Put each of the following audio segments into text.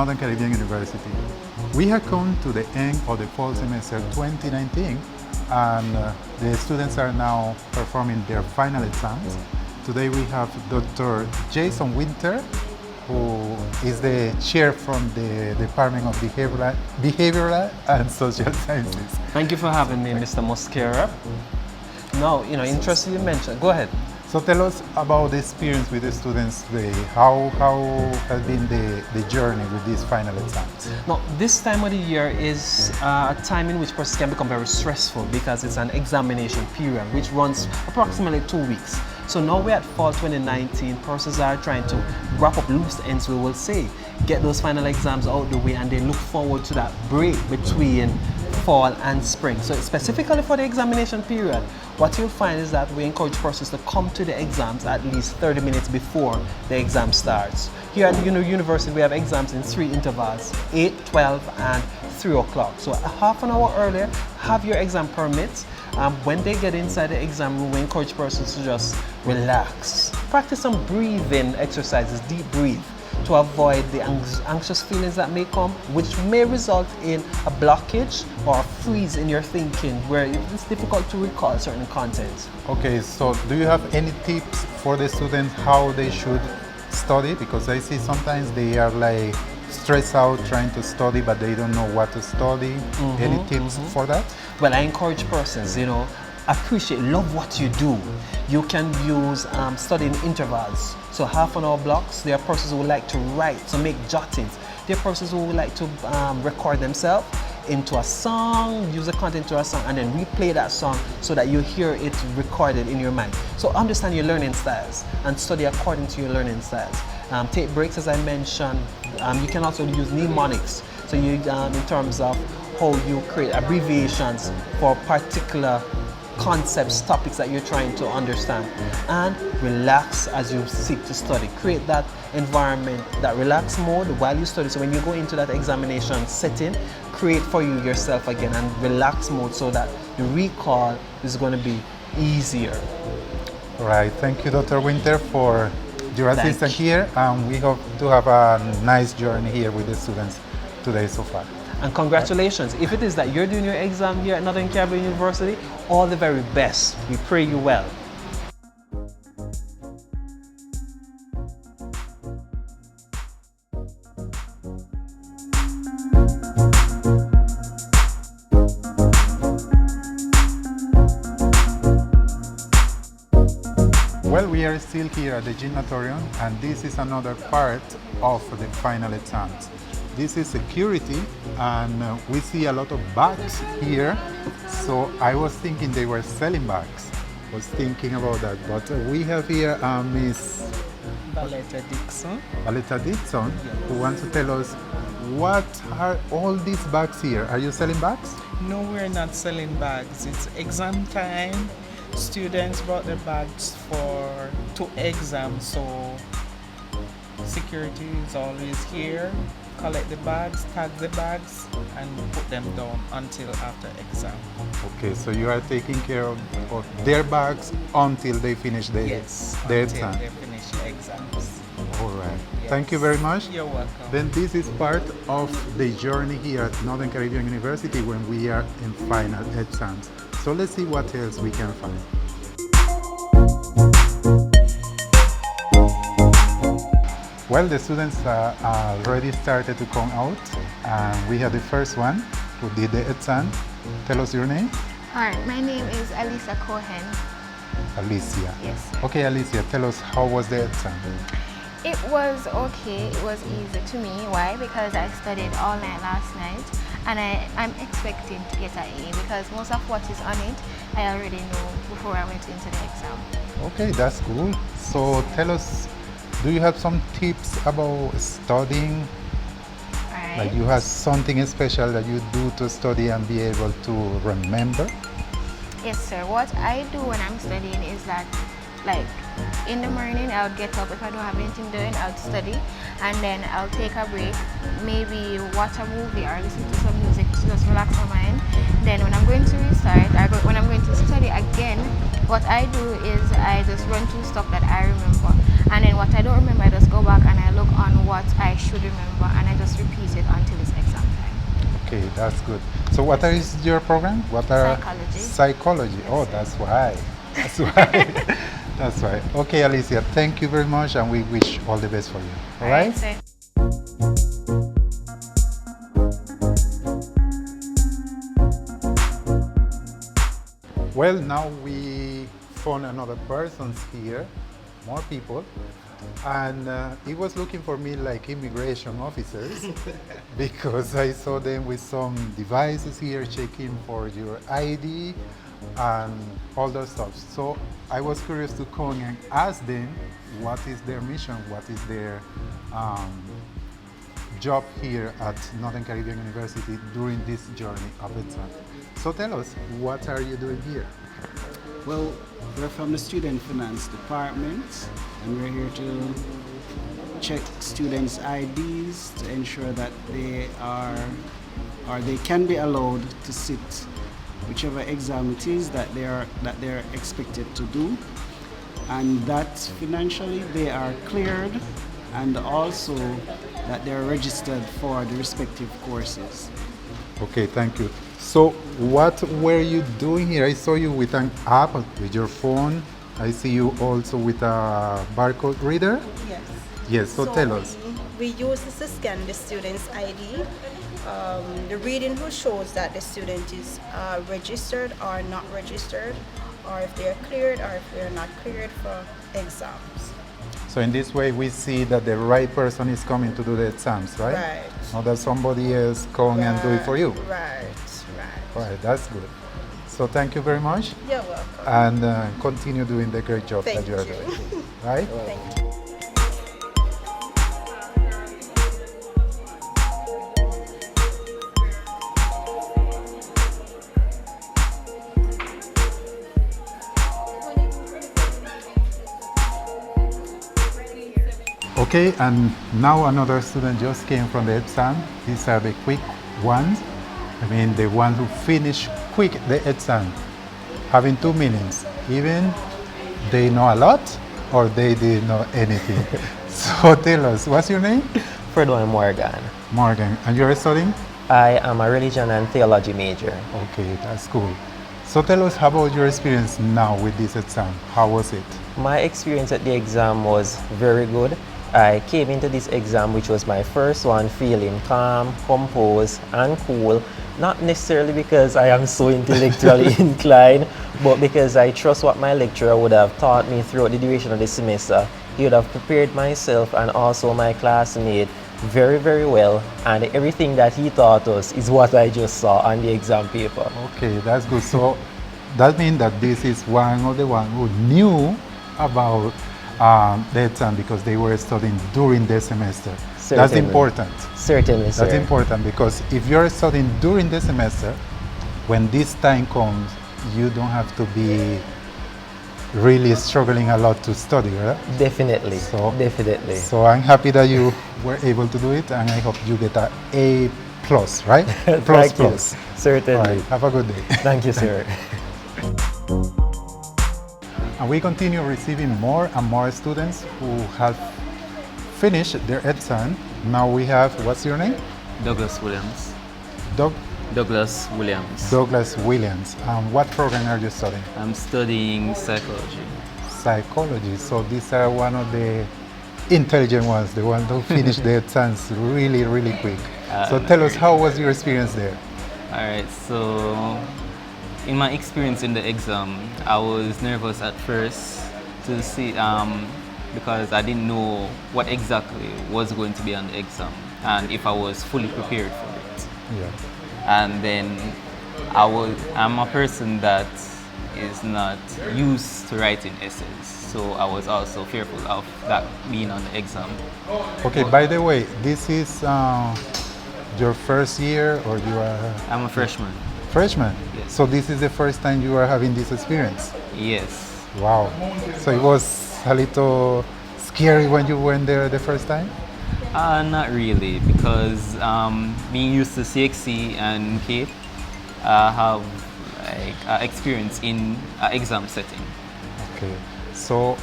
Northern Caribbean University. We have come to the end of the fall semester 2019 and the students are now performing their final exams. Today we have Dr. Jason Winter, who is the chair from the Department of Behavioral and Social Sciences. Thank you for having me, Mr. Mosquera. Now, interesting you mentioned. Go ahead. So tell us about the experience with the students today. How has been the journey with these final exams? Now, this time of the year is a time in which process can become very stressful because it's an examination period which runs approximately 2 weeks. So now we're at fall 2019, processes are trying to wrap up loose ends, we will say, get those final exams out the way, and they look forward to that break between fall and spring. So specifically for the examination period, what you'll find is that we encourage persons to come to the exams at least 30 minutes before the exam starts. Here at the university, we have exams in 3 intervals, 8, 12, and 3 o'clock. So half an hour earlier, have your exam permits. When they get inside the exam room, we encourage persons to just relax. Practice some breathing exercises, deep breathe, to avoid the anxious feelings that may come, which may result in a blockage or a freeze in your thinking where it's difficult to recall certain content. Okay, so do you have any tips for the students how they should study? Because I see sometimes they are like stressed out trying to study but they don't know what to study. Any tips for that? Well, I encourage persons, appreciate, love what you do. You can use studying intervals. So half an hour blocks. There are persons who would like to write, so make jottings. There are persons who would like to record themselves into a song, use the content to a song, and then replay that song so that you hear it recorded in your mind. So understand your learning styles and study according to your learning styles. Take breaks, as I mentioned. You can also use mnemonics. So you, in terms of how you create abbreviations for particular concepts, topics that you're trying to understand, and relax as you seek to study. Create that environment, that relaxed mode while you study. So when you go into that examination setting, create for you yourself again and relax mode so that the recall is going to be easier. Right. Thank you, Dr. Winter, for your assistance here, and we hope to have a nice journey here with the students today so far. And congratulations. If it is that you're doing your exam here at Northern Caribbean University, all the very best. We pray you well. Well, we are still here at the gymnatorium, and this is another part of the final exams. This is security, and we see a lot of bags here. So I was thinking they were selling bags. I was thinking about that, but we have here Miss Valletta Dixon. Valletta Dixon, Yes. who wants to tell us what are all these bags here. Are you selling bags? No, we're not selling bags. It's exam time. Students brought their bags to exam, so security is always here. Collect the bags, tag the bags, and put them down until after exam. Okay, so you are taking care of their bags until they finish the Until exam. they finish the exams. All right. Yes. Thank you very much. You're welcome. Then this is part of the journey here at Northern Caribbean University when we are in final exams. So let's see what else we can find. Well, the students already started to come out, and we have the first one who did the exam. Tell us your name. Hi, my name is Alisa Cohen. Alicia. Yes. Okay, Alicia, tell us how was the exam? It was okay. It was easy to me. Why? Because I studied all night last night, and I'm expecting to get an A because most of what is on it I already know before I went into the exam. Okay, that's cool. So tell us, do you have some tips about studying? Right. Like you have something special that you do to study and be able to remember? Yes, sir. What I do when I'm studying is that, like, in the morning I would get up. If I don't have anything doing, I would study, and then I'll take a break, maybe watch a movie or listen to some music to just relax my mind. Then when I'm going to restart, when I'm going to study again, what I do is I just run through stuff that I remember, and then what I don't remember, I just go back and I look on what I should remember, and I just repeat it until it's exam time. Okay, that's good. So what is your program? What are Psychology. Psychology. Oh, that's why. That's why. That's why. Okay, Alicia, thank you very much, and we wish all the best for you. All right? So Well, now we found another persons here, more people, and he was looking for me like immigration officers because I saw them with some devices here checking for your ID and all that stuff. So I was curious to come and ask them what is their mission, what is their job here at Northern Caribbean University during this journey of exam. So tell us, what are you doing here? Well, we're from the Student Finance Department, and we're here to check students' IDs to ensure that they are or they can be allowed to sit whichever exam it is that they're expected to do, and that financially they are cleared, and also that they're registered for the respective courses. Okay, thank you. So what were you doing here? I saw you with an app with your phone. I see you also with a barcode reader. Yes. Yes, so tell us. We use this to scan the student's ID. The reading will shows that the student is registered or not registered, or if they're cleared or if they're not cleared for exams. So in this way we see that the right person is coming to do the exams, right? Right. Not that somebody else come and do it for you. Right, All right, that's good. So thank you very much, You're welcome. and continue doing the great job Thank that you are you. doing. Right? Thank you. Okay, and now another student just came from the exam. These are the quick ones. I mean, the ones who finish quick the exam, having 2 minutes. Even they know a lot or they didn't know anything. So tell us, what's your name? Fredwine Morgan. Morgan, and you're studying? I am a religion and theology major. Okay, that's cool. So tell us about your experience now with this exam. How was it? My experience at the exam was very good. I came into this exam, which was my first one, feeling calm, composed, and cool. Not necessarily because I am so intellectually inclined, but because I trust what my lecturer would have taught me throughout the duration of the semester. He would have prepared myself and also my classmate very, very well, and everything that he taught us is what I just saw on the exam paper. Okay, that's good. So that means that this is one of the ones who knew about the exam because they were studying during the semester. That's Certainly. important. Certainly, sir. That's important because if you're studying during the semester, when this time comes, you don't have to be really struggling a lot to study, right? Definitely, definitely. So I'm happy that you were able to do it, and I hope you get an A plus, right? Plus Thank you. plus. Certainly. All right, have a good day. Thank you, sir. And we continue receiving more and more students who have finished their exam. Now we have, what's your name? Douglas Williams. Douglas Williams. What program are you studying? I'm studying psychology. Psychology. So these are one of the intelligent ones, the ones who finish the exams really, really quick. So tell us, how was your experience there? All right, so in my experience in the exam, I was nervous at first to see because I didn't know what exactly was going to be on the exam and if I was fully prepared for it. Yeah. And then I'm a person that is not used to writing essays, so I was also fearful of that being on the exam. Okay, by the way, this is your first year, or you are? I'm a freshman. Freshman? Yes. So this is the first time you are having this experience? Yes. Wow. So it was a little scary when you went there the first time? Not really, because being used to CXC and CAPE, I have like experience in exam setting. Okay. So,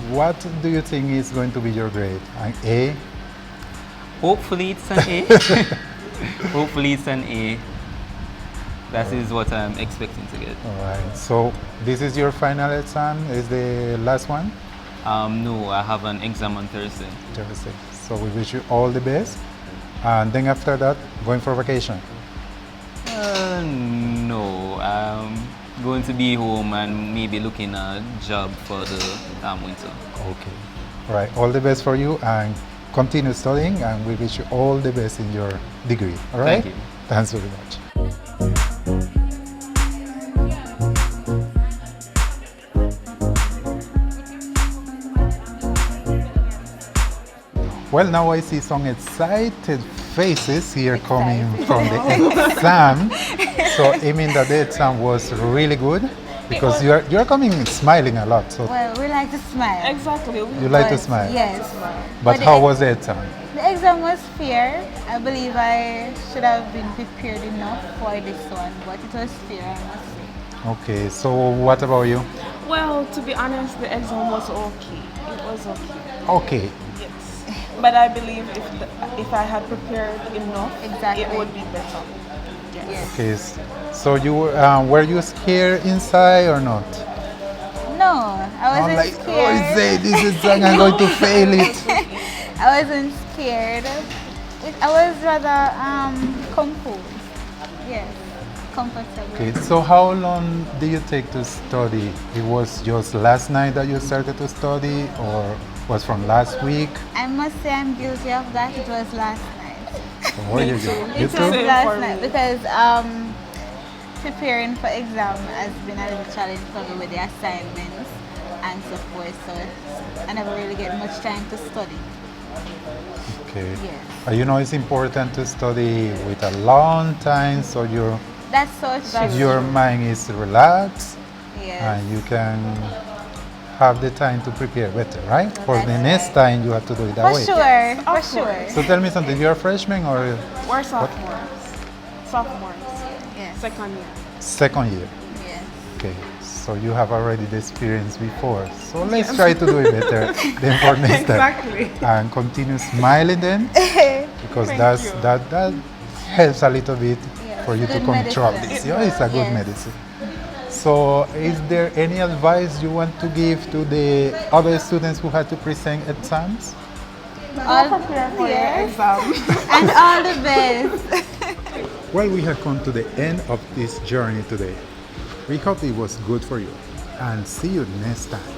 what do you think is going to be your grade? An A? Hopefully it's an A. Hopefully it's an A. That is what I'm expecting to get. All right. So, this is your final exam? Is the last one? No, I have an exam on Thursday. Thursday. So, we wish you all the best. And then after that, going for vacation. No, I'm going to be home and maybe looking a job for the winter. Okay. All right. All the best for you and continue studying. And we wish you all the best in your degree. All right? Thank you. Thanks very much. Well, now I see some excited faces here coming from the exam. So it means that the exam was really good because you're coming smiling a lot. So Well, we like to smile. Exactly. you like to But smile. Yes. But the how ex- was the exam? The exam was fair. I believe I should have been prepared enough for this one, but it was fair, I must say. Okay. So what about you? Well, to be honest, the exam was okay. It was okay. Okay. Yes. But I believe if I had prepared enough, Exactly. it would be better. Yes. Okay. So you were you scared inside or not? No, I I'm wasn't like, oh, scared. say this exam, I'm going to fail it. I wasn't scared. I was rather composed. Yes, comfortable. Okay, so how long did you take to study? It was just last night that you started to study, or was from last week? I must say I'm guilty of that. It was last night. Or you It too? was last night because preparing for exam has been a little challenge for me with the assignments and so forth. So I never really get much time to study. Okay. Yes. You know, it's important to study with a long time so That's so true. your mind is relaxed Yes. and you can have the time to prepare better, right? For the That's next right. time you have to do it that For way. sure. For Of sure. course. So tell me something, you're a freshman or We're sophomores. Sophomores. Yes. Second year. second year? Yes. Okay, so you have already the experience before. So let's try to do it better than for next time. Exactly. And continue smiling then, because Thank that helps a little bit Yes, for you to good control medicine. this. Yeah, it's a good Yes. medicine. So is there any advice you want to give to the other students who had to present exams? All Prepare for your yes. exam. And all the best. Well, we have come to the end of this journey today. We hope it was good for you and see you next time.